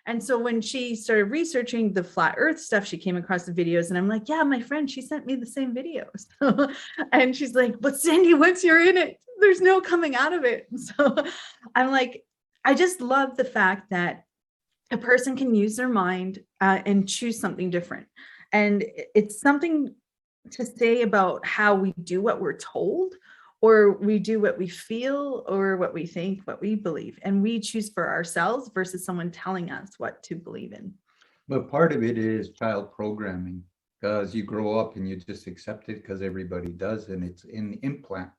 And so when she started researching the flat earth stuff, she came across the videos and I'm like, yeah, my friend, she sent me the same videos. And she's like, but Cindy, once you're in it, there's no coming out of it. So I'm like, I just love the fact that a person can use their mind and choose something different. And it's something to say about how we do what we're told, or we do what we feel, or what we think, what we believe, and we choose for ourselves versus someone telling us what to believe in. But part of it is child programming, because you grow up and you just accept it because everybody does, and it's an implant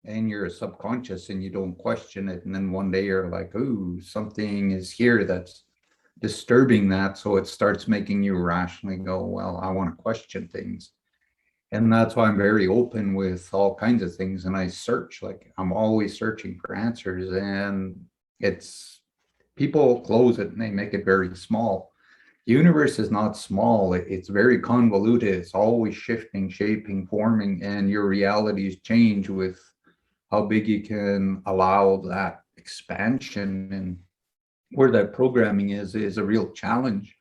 and you're subconscious and you don't question it. And then one day you're like, ooh, something is here that's disturbing that. So it starts making you rationally go, well, I want to question things. And that's why I'm very open with all kinds of things. And I search, like I'm always searching for answers. And it's people close it and they make it very small. The universe is not small. It's very convoluted. It's always shifting, shaping, forming, and your realities change with how big you can allow that expansion. And where that programming is a real challenge.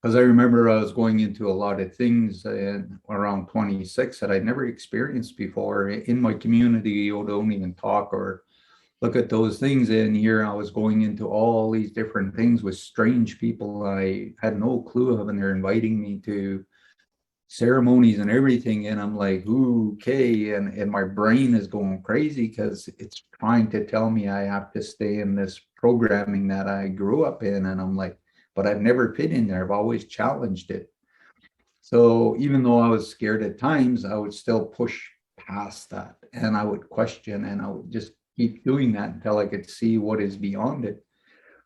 Because I remember I was going into a lot of things around 26 that I'd never experienced before in my community. You don't even talk or look at those things. And here I was going into all these different things with strange people I had no clue of, and they're inviting me to ceremonies and everything. And I'm like, ooh, okay. And my brain is going crazy because it's trying to tell me I have to stay in this programming that I grew up in. And I'm like, but I've never fit in there. I've always challenged it. So even though I was scared at times, I would still push past that, and I would question, and I would just keep doing that until I could see what is beyond it.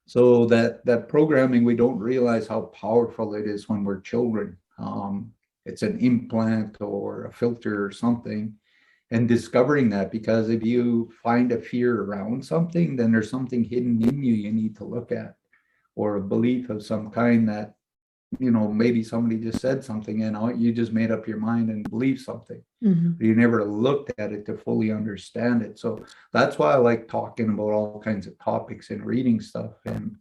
So that programming, we don't realize how powerful it is when we're children. It's an implant or a filter or something, and discovering that, because if you find a fear around something, then there's something hidden in you need to look at, or a belief of some kind that, maybe somebody just said something and you just made up your mind and believe something. But you never looked at it to fully understand it. So that's why I like talking about all kinds of topics and reading stuff and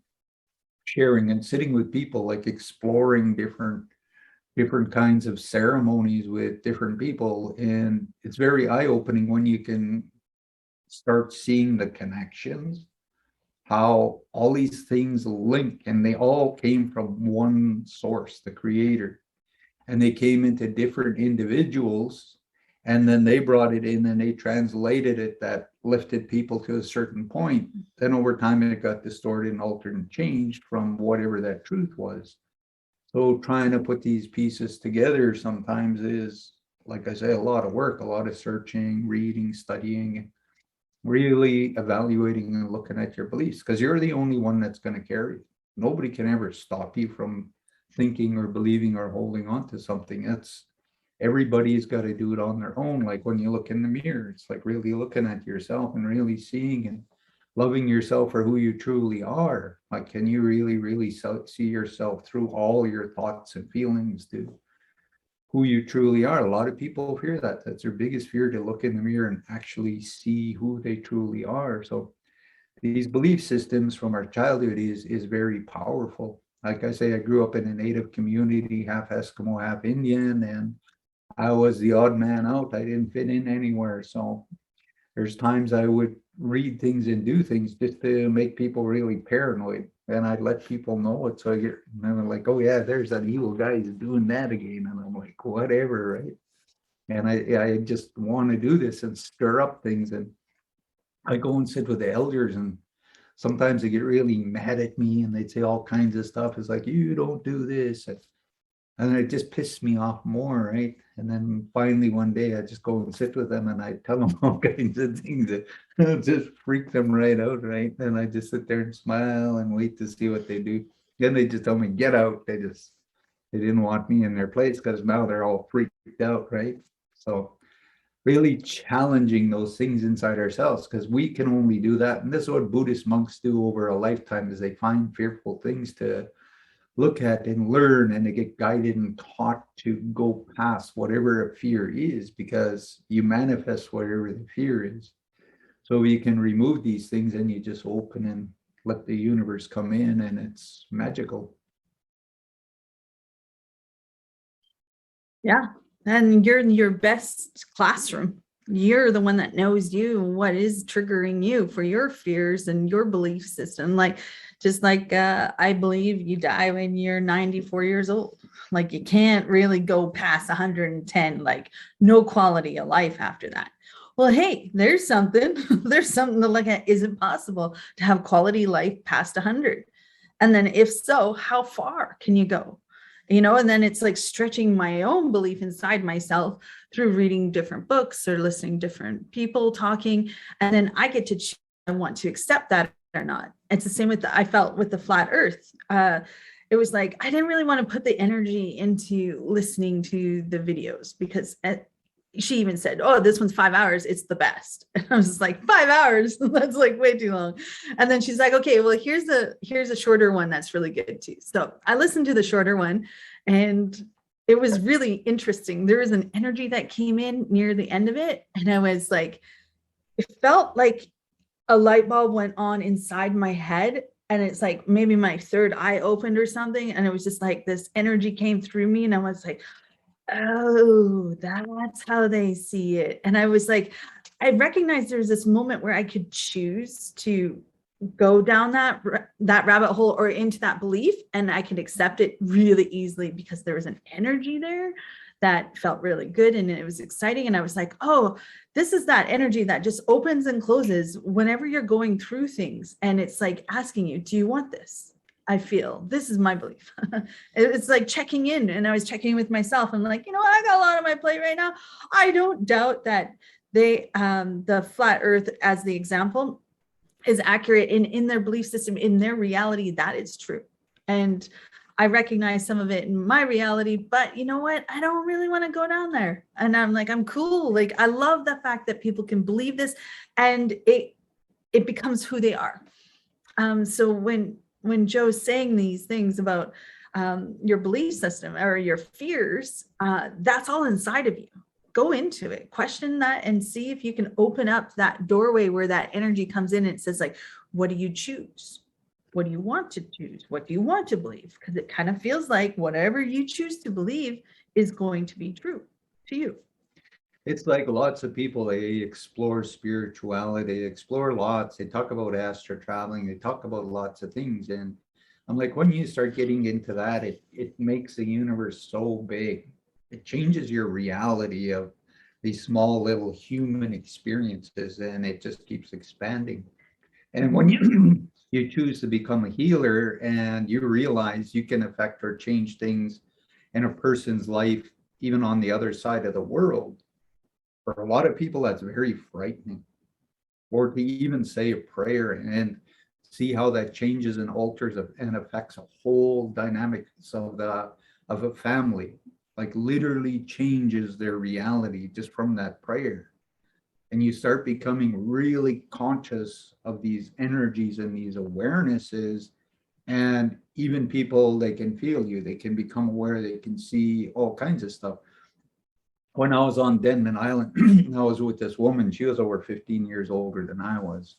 sharing and sitting with people, like exploring different kinds of ceremonies with different people. And it's very eye-opening when you can start seeing the connections, how all these things link, and they all came from one source, the creator, and they came into different individuals, and then they brought it in and they translated it, that lifted people to a certain point. Then over time it got distorted and altered and changed from whatever that truth was. So trying to put these pieces together sometimes is, like I say, a lot of work, a lot of searching, reading, studying, really evaluating and looking at your beliefs, because you're the only one that's going to carry it. Nobody can ever stop you from thinking or believing or holding on to something. Everybody's got to do it on their own. Like when you look in the mirror, it's like really looking at yourself and really seeing and loving yourself for who you truly are. Like, can you really see yourself through all your thoughts and feelings to who you truly are? A lot of people fear that. That's their biggest fear, to look in the mirror and actually see who they truly are. So these belief systems from our childhood is very powerful. Like I say, I grew up in a native community, half Eskimo, half Indian, and I was the odd man out. I didn't fit in anywhere. So there's times I would read things and do things just to make people really paranoid. And I'd let people know it. So I get, and they're like, oh yeah, there's that evil guy who's doing that again. And I'm like, whatever, right? And I just want to do this and stir up things. And I go and sit with the elders, and sometimes they get really mad at me and they'd say all kinds of stuff. It's like, you don't do this. And it just pissed me off more, right? And then finally one day I just go and sit with them and I tell them all kinds of things that just freak them right out, right? And I just sit there and smile and wait to see what they do. Then they just tell me, get out. They didn't want me in their place because now they're all freaked out, right? So really challenging those things inside ourselves, because we can only do that. And this is what Buddhist monks do over a lifetime, is they find fearful things to look at and learn, and to get guided and taught to go past whatever a fear is, because you manifest whatever the fear is. So you can remove these things and you just open and let the universe come in, and it's magical. Yeah. And you're in your best classroom. You're the one that knows you, what is triggering you for your fears and your belief system. Like, just like I believe you die when you're 94 years old. Like, you can't really go past 110, like no quality of life after that. Well, hey, there's something. There's something to look at. Is it possible to have quality life past 100? And then if so, how far can you go? And then it's like stretching my own belief inside myself through reading different books or listening to different people talking. And then I get to choose if I want to accept that or not. It's the same with I felt with the flat earth. It was like, I didn't really want to put the energy into listening to the videos because she even said, oh, this one's 5 hours. It's the best. And I was just like, 5 hours. That's like way too long. And then she's like, okay, well, here's a shorter one that's really good too. So I listened to the shorter one, and it was really interesting. There was an energy that came in near the end of it. And I was like, it felt like a light bulb went on inside my head. And it's like maybe my third eye opened or something. And it was just like this energy came through me. And I was like, oh, that's how they see it. And I was like, I recognized there was this moment where I could choose to go down that rabbit hole or into that belief, and I could accept it really easily because there was an energy there that felt really good and it was exciting. And I was like, oh, this is that energy that just opens and closes whenever you're going through things. And it's like asking you, do you want this? I feel this is my belief. It's like checking in, and I was checking with myself. I'm like, I got a lot on my plate right now. I don't doubt that the flat earth as the example is accurate in their belief system, in their reality, that is true. And I recognize some of it in my reality, but you know what? I don't really want to go down there. And I'm like, I'm cool. Like, I love the fact that people can believe this and it becomes who they are. So when Joe's saying these things about your belief system or your fears, that's all inside of you. Go into it, question that, and see if you can open up that doorway where that energy comes in. And it says, like, what do you choose? What do you want to choose? What do you want to believe? Because it kind of feels like whatever you choose to believe is going to be true to you. It's like lots of people, they explore spirituality, they explore lots, they talk about astral traveling, they talk about lots of things. And I'm like, when you start getting into that, it makes the universe so big. It changes your reality of these small little human experiences, and it just keeps expanding. And when you choose to become a healer and you realize you can affect or change things in a person's life, even on the other side of the world, for a lot of people, that's very frightening. Or to even say a prayer and see how that changes and alters and affects a whole dynamics of a family, like literally changes their reality just from that prayer. And you start becoming really conscious of these energies and these awarenesses. And even people, they can feel you, they can become aware, they can see all kinds of stuff. When I was on Denman Island, I was with this woman. She was over 15 years older than I was.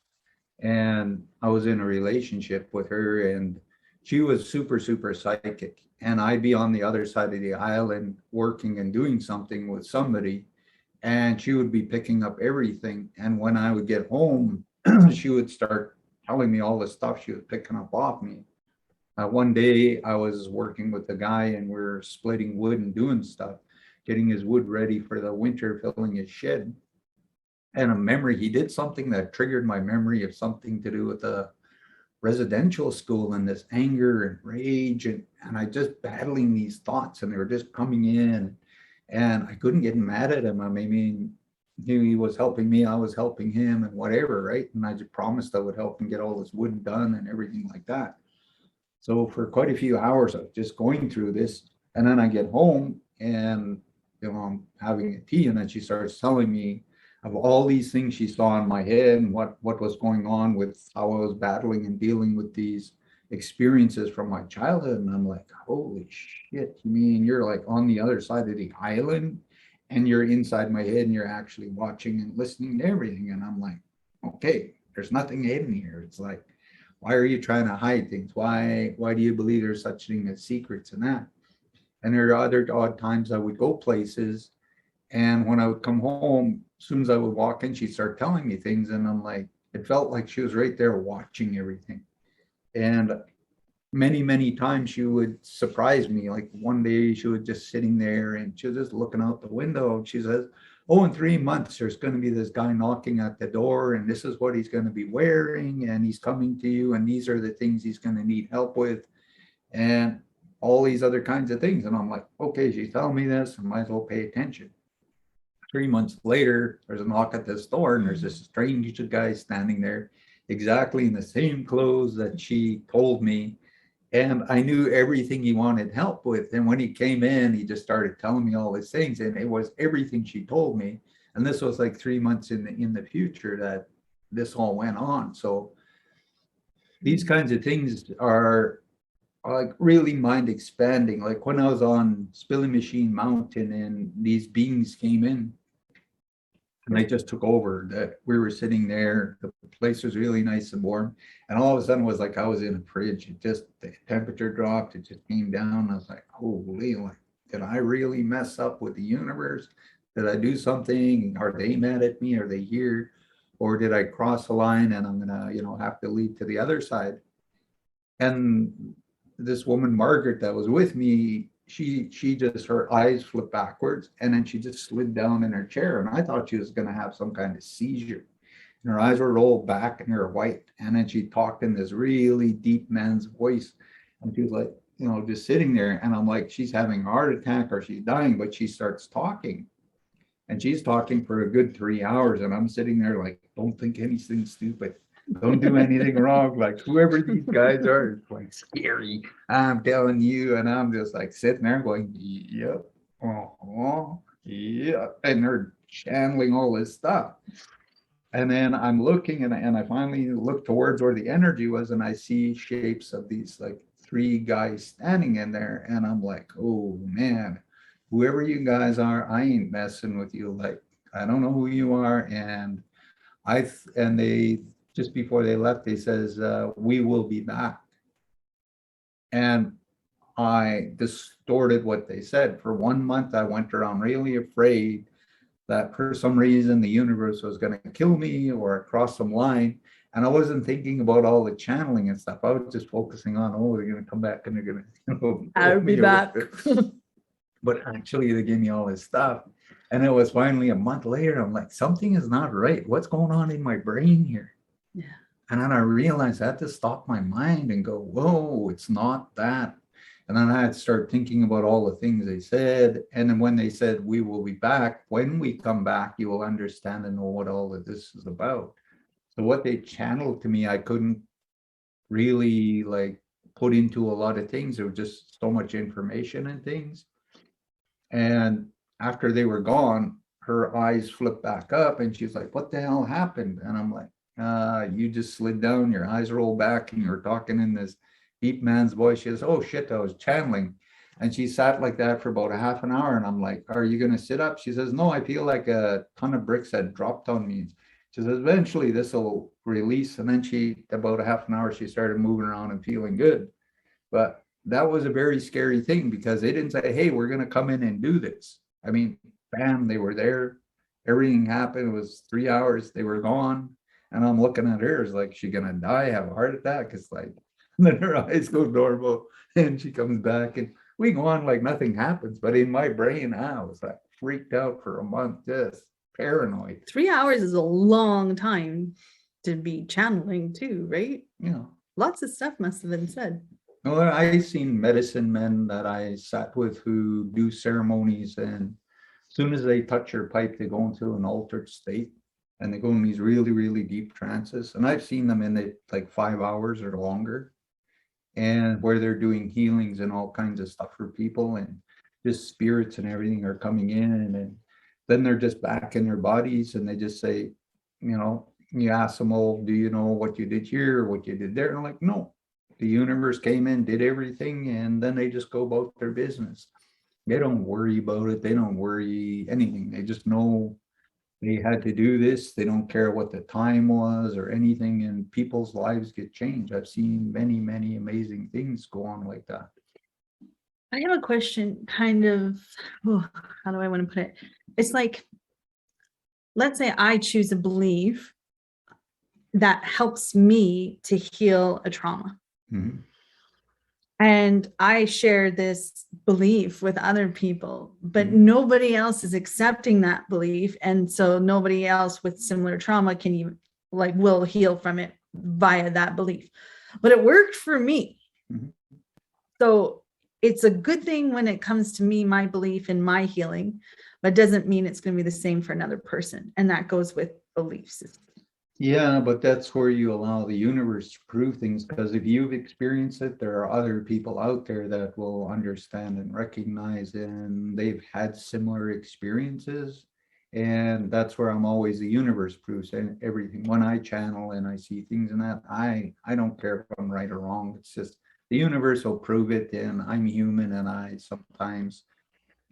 And I was in a relationship with her, and she was super, super psychic. And I'd be on the other side of the island working and doing something with somebody, and she would be picking up everything. And when I would get home, she would start telling me all the stuff she was picking up off me. One day I was working with a guy, and we're splitting wood and doing stuff, getting his wood ready for the winter, filling his shed. And a memory, he did something that triggered my memory of something to do with a residential school, and this anger and rage. And I just battling these thoughts, and they were just coming in. And I couldn't get mad at him. I mean, he was helping me, I was helping him, and whatever, right? And I just promised I would help him get all this wood done and everything like that. So for quite a few hours, I was just going through this. And then I get home, and I'm having a tea, and then she starts telling me of all these things she saw in my head and what was going on with how I was battling and dealing with these experiences from my childhood. And I'm like, holy shit, you mean you're like on the other side of the island and you're inside my head and you're actually watching and listening to everything? And I'm like, okay, there's nothing hidden here. It's like Why are you trying to hide things? Why do you believe there's such thing as secrets and that? And there are other odd times I would go places, and when I would come home, as soon as I would walk in, she'd start telling me things, and I'm like, it felt like she was right there watching everything. And many times she would surprise me. Like one day she was just sitting there and she was just looking out the window. And she says, "Oh, in 3 months, there's going to be this guy knocking at the door, and this is what he's going to be wearing, and he's coming to you, and these are the things he's going to need help with, and all these other kinds of things." And I'm like, okay, she's telling me this, I might as well pay attention. 3 months later, there's a knock at this door, and there's this strange guy standing there, exactly in the same clothes that she told me. And I knew everything he wanted help with. And when he came in, he just started telling me all these things, and it was everything she told me. And this was like 3 months in the future that this all went on. So these kinds of things are like really mind expanding. Like when I was on Spilling Machine Mountain and these beings came in and they just took over, that we were sitting there, the place was really nice and warm, and all of a sudden it was like I was in a fridge. It just, the temperature dropped, it just came down. I was like, holy, like, did I really mess up with the universe? Did I do something? Are they mad at me? Are they here? Or did I cross the line and I'm gonna, have to leave to the other side? And this woman, Margaret, that was with me, she just, her eyes flipped backwards, and then she just slid down in her chair, and I thought she was going to have some kind of seizure. And her eyes were rolled back and they're white, and then she talked in this really deep man's voice, and she was like, just sitting there, and I'm like, she's having a heart attack or she's dying, but she starts talking, and she's talking for a good 3 hours, and I'm sitting there like, don't think anything stupid, don't do anything wrong. Like whoever these guys are, it's like scary. I'm telling you. And I'm just like sitting there going, yep, yeah. And they're channeling all this stuff. And then I'm looking, and I finally look towards where the energy was, and I see shapes of these like three guys standing in there. And I'm like, oh man, whoever you guys are, I ain't messing with you. Like, I don't know who you are. And they, just before they left, they says, we will be back. And I distorted what they said. For 1 month, I went around really afraid that for some reason the universe was going to kill me or cross some line. And I wasn't thinking about all the channeling and stuff. I was just focusing on, oh, they're going to come back and they're going to, I'll be back. But actually, they gave me all this stuff. And it was finally a month later, I'm like, something is not right. What's going on in my brain here? Yeah. And then I realized I had to stop my mind and go, whoa, it's not that. And then I had to start thinking about all the things they said. And then when they said, we will be back, when we come back, you will understand and know what all of this is about. So what they channeled to me, I couldn't really like put into a lot of things. There was just so much information and things. And after they were gone, her eyes flipped back up and she's like, what the hell happened? And I'm like, you just slid down, your eyes rolled back, and you're talking in this deep man's voice. She says, oh shit, I was channeling. And she sat like that for about a half an hour. And I'm like, are you going to sit up? She says, no, I feel like a ton of bricks had dropped on me. She says, eventually this will release. And then about a half an hour, she started moving around and feeling good. But that was a very scary thing, because they didn't say, hey, we're going to come in and do this. I mean, bam, they were there. Everything happened. It was 3 hours. They were gone. And I'm looking at her, it's like, she gonna die, have a heart attack? It's like, and then her eyes go normal and she comes back, and we go on like nothing happens. But in my brain, I was like freaked out for a month, just paranoid. 3 hours is a long time to be channeling too, right? Lots of stuff must have been said. Well, I've seen medicine men that I sat with who do ceremonies, and as soon as they touch your pipe, they go into an altered state. And they go in these really, really deep trances. And I've seen them in it like 5 hours or longer, and where they're doing healings and all kinds of stuff for people, and just spirits and everything are coming in. And then they're just back in their bodies, and they just say, you ask them, oh, do you know what you did here or what you did there? And I'm like, no, the universe came in, did everything, and then they just go about their business. They don't worry about it. They don't worry anything. They just know they had to do this. They don't care what the time was or anything, and people's lives get changed. I've seen many, many amazing things go on like that. I have a question, kind of, how do I want to put it? It's like, let's say I choose a belief that helps me to heal a trauma. Mhm. And I share this belief with other people, but Mhm. nobody else is accepting that belief. And so nobody else with similar trauma can even will heal from it via that belief. But it worked for me. Mhm. So it's a good thing when it comes to me, my belief in my healing, but doesn't mean it's going to be the same for another person. And that goes with beliefs. Yeah, but that's where you allow the universe to prove things, because if you've experienced it, there are other people out there that will understand and recognize, and they've had similar experiences. And that's where I'm always, the universe proves and everything. When I channel and I see things in that, I don't care if I'm right or wrong. It's just the universe will prove it, and I'm human and I sometimes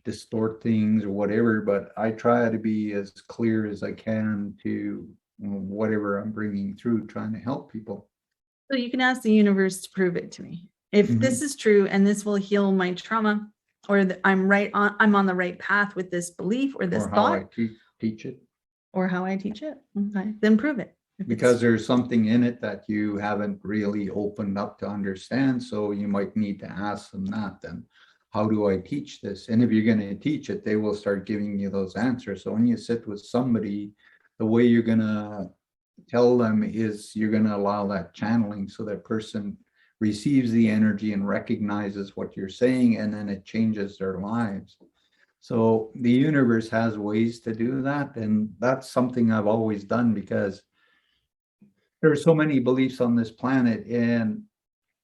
distort things or whatever, but I try to be as clear as I can to whatever I'm bringing through, trying to help people. So you can ask the universe to prove it to me. If this is true and this will heal my trauma, or that I'm on the right path with this belief or this Or how I thought, teach it, or how I teach it, okay, then prove it. because there's something in it that you haven't really opened up to understand. So you might need to ask them that then. How do I teach this? And if you're going to teach it, they will start giving you those answers. So when you sit with somebody, the way you're going to tell them is you're going to allow that channeling, so that person receives the energy and recognizes what you're saying, and then it changes their lives. So the universe has ways to do that, and that's something I've always done, because there are so many beliefs on this planet, and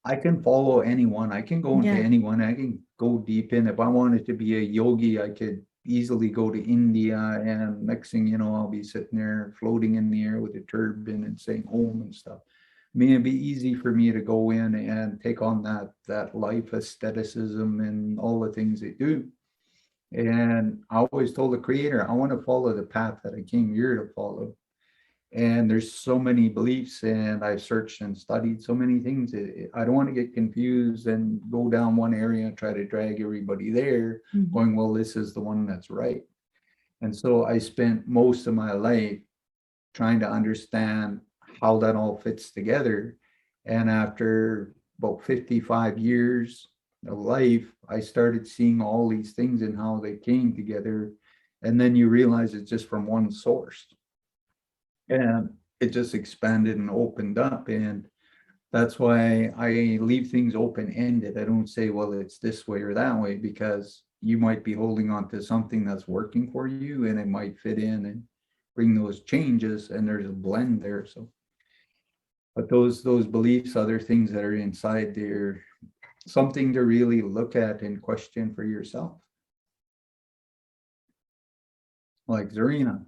I can follow anyone. I can go into anyone. I can go deep in. If I wanted to be a yogi, I could easily go to India, and next thing you know, I'll be sitting there floating in the air with a turban and saying Om and stuff. I mean, it'd be easy for me to go in and take on that life aestheticism and all the things they do. And I always told the creator, I want to follow the path that I came here to follow. And there's so many beliefs, and I've searched and studied so many things. I don't want to get confused and go down one area and try to drag everybody there, going, well, this is the one that's right. And so I spent most of my life trying to understand how that all fits together. And after about 55 years of life, I started seeing all these things and how they came together. And then you realize it's just from one source. And it just expanded and opened up. And that's why I leave things open-ended. I don't say, well, it's this way or that way, because you might be holding on to something that's working for you, and it might fit in and bring those changes, and there's a blend there. So, but those beliefs, other things that are inside there, something to really look at and question for yourself. Like Zarina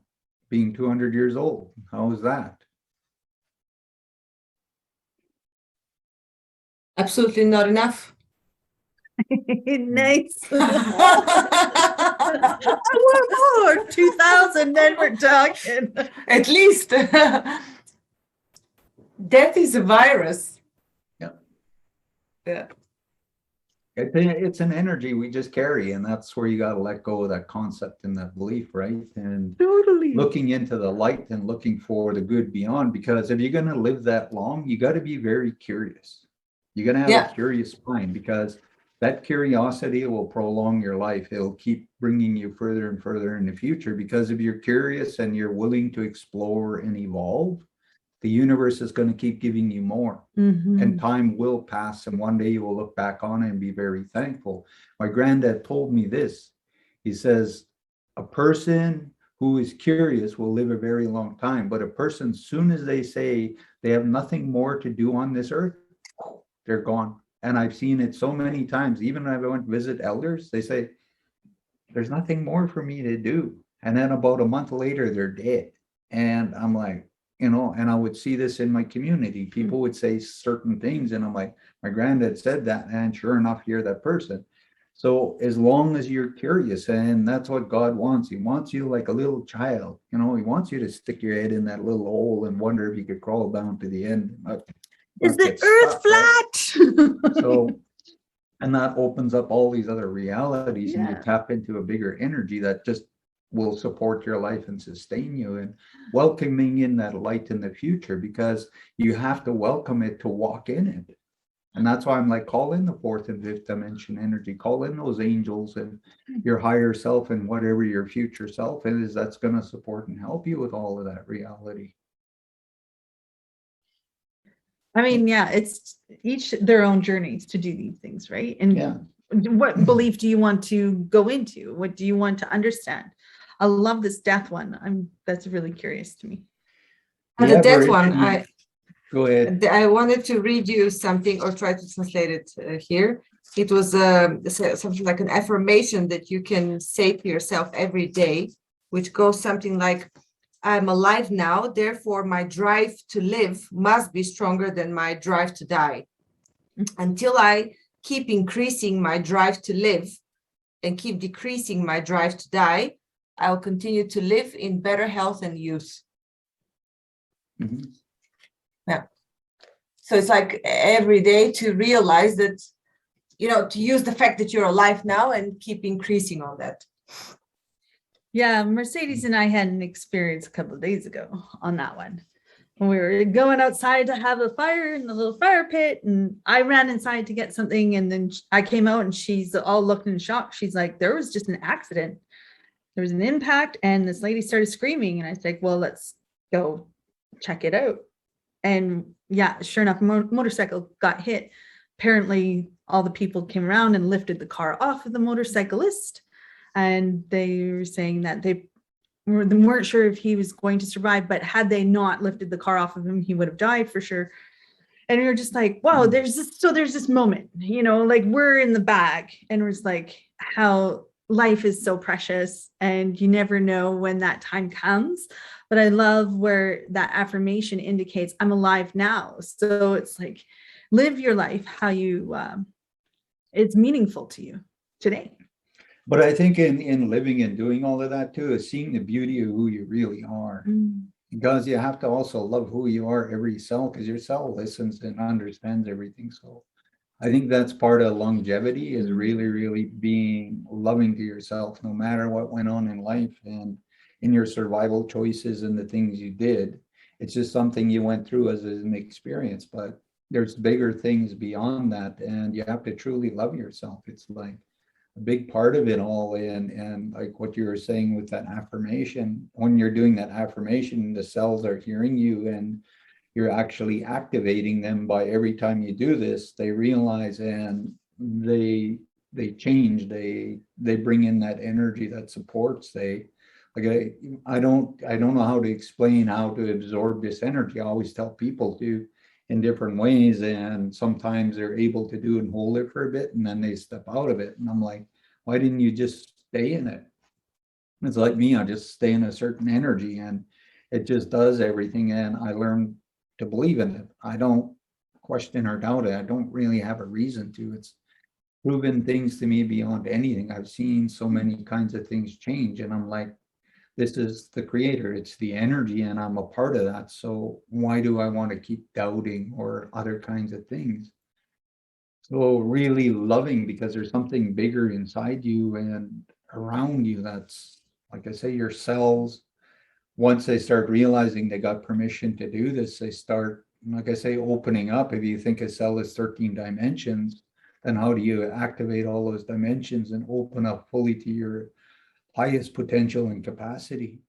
being 200 years old. How is that? Absolutely not enough. Nice. I want more. 2000, then we're talking. At least. Death is a virus. Yeah. Yeah. It's an energy we just carry, and that's where you got to let go of that concept and that belief, right? And Totally. looking into the light and looking for the good beyond, because if you're going to live that long, you got to be very curious. You're going to have a curious mind, because that curiosity will prolong your life. It'll keep bringing you further and further in the future, because if you're curious and you're willing to explore and evolve, the universe is going to keep giving you more. And time will pass, and one day you will look back on it and be very thankful. My granddad told me this. He says, a person who is curious will live a very long time, but a person, soon as they say they have nothing more to do on this earth, they're gone. And I've seen it so many times. Even when I went to visit elders, they say, there's nothing more for me to do. And then about a month later, they're dead. And I'm like, and I would see this in my community. People would say certain things, and I'm like, my granddad said that, and sure enough, you're that person. So as long as you're curious, and that's what God wants, he wants you like a little child, he wants you to stick your head in that little hole and wonder if you could crawl down to the end. Is the earth flat? So, and that opens up all these other realities, and you Yeah. tap into a bigger energy that just will support your life and sustain you, and welcoming in that light in the future, because you have to welcome it to walk in it. And that's why I'm like, call in the fourth and fifth dimension energy, call in those angels and your higher self, and whatever your future self is, that's going to support and help you with all of that reality. I mean, yeah, it's each their own journeys to do these things, right? And Yeah. what belief do you want to go into? What do you want to understand? I love this death one. That's really curious to me. And the death one, go ahead. I wanted to read you something, or try to translate it here. It was something like an affirmation that you can say to yourself every day, which goes something like, I'm alive now, therefore my drive to live must be stronger than my drive to die. Until I keep increasing my drive to live and keep decreasing my drive to die, I'll continue to live in better health and youth. Mm-hmm. Yeah. So it's like every day to realize that, to use the fact that you're alive now and keep increasing on that. Yeah, Mercedes and I had an experience a couple of days ago on that one. When we were going outside to have a fire in the little fire pit, and I ran inside to get something, and then I came out and she's all looked in shock. She's like, there was just an accident. There was an impact and this lady started screaming, and I said, well, let's go check it out. And yeah, sure enough, motorcycle got hit. Apparently all the people came around and lifted the car off of the motorcyclist. And they were saying that they weren't sure if he was going to survive, but had they not lifted the car off of him, he would have died for sure. And we were just like, wow, there's this moment, like we're in the bag, and it was like how life is so precious and you never know when that time comes. But I love where that affirmation indicates I'm alive now. So it's like, live your life how you, it's meaningful to you today. But I think in living and doing all of that too, is seeing the beauty of who you really are. Because you have to also love who you are, every cell, because your cell listens and understands everything. So I think that's part of longevity, is really, really being loving to yourself, no matter what went on in life and in your survival choices and the things you did. It's just something you went through as an experience, but there's bigger things beyond that, and you have to truly love yourself. It's like a big part of it all. And like what you were saying with that affirmation, when you're doing that affirmation, the cells are hearing you, and you're actually activating them by every time you do this, they realize, and they change, they bring in that energy that supports. I don't know how to explain how to absorb this energy. I always tell people to, in different ways, and sometimes they're able to do and hold it for a bit, and then they step out of it, and I'm like, why didn't you just stay in it? It's like me, I just stay in a certain energy, and it just does everything, and I learned to believe in it. I don't question or doubt it. I don't really have a reason to. It's proven things to me beyond anything. I've seen so many kinds of things change, and I'm like, this is the creator, it's the energy, and I'm a part of that. So why do I want to keep doubting or other kinds of things? So really loving, because there's something bigger inside you and around you. That's, like I say, your cells, once they start realizing they got permission to do this, they start, like I say, opening up. If you think a cell is 13 dimensions, then how do you activate all those dimensions and open up fully to your highest potential and capacity?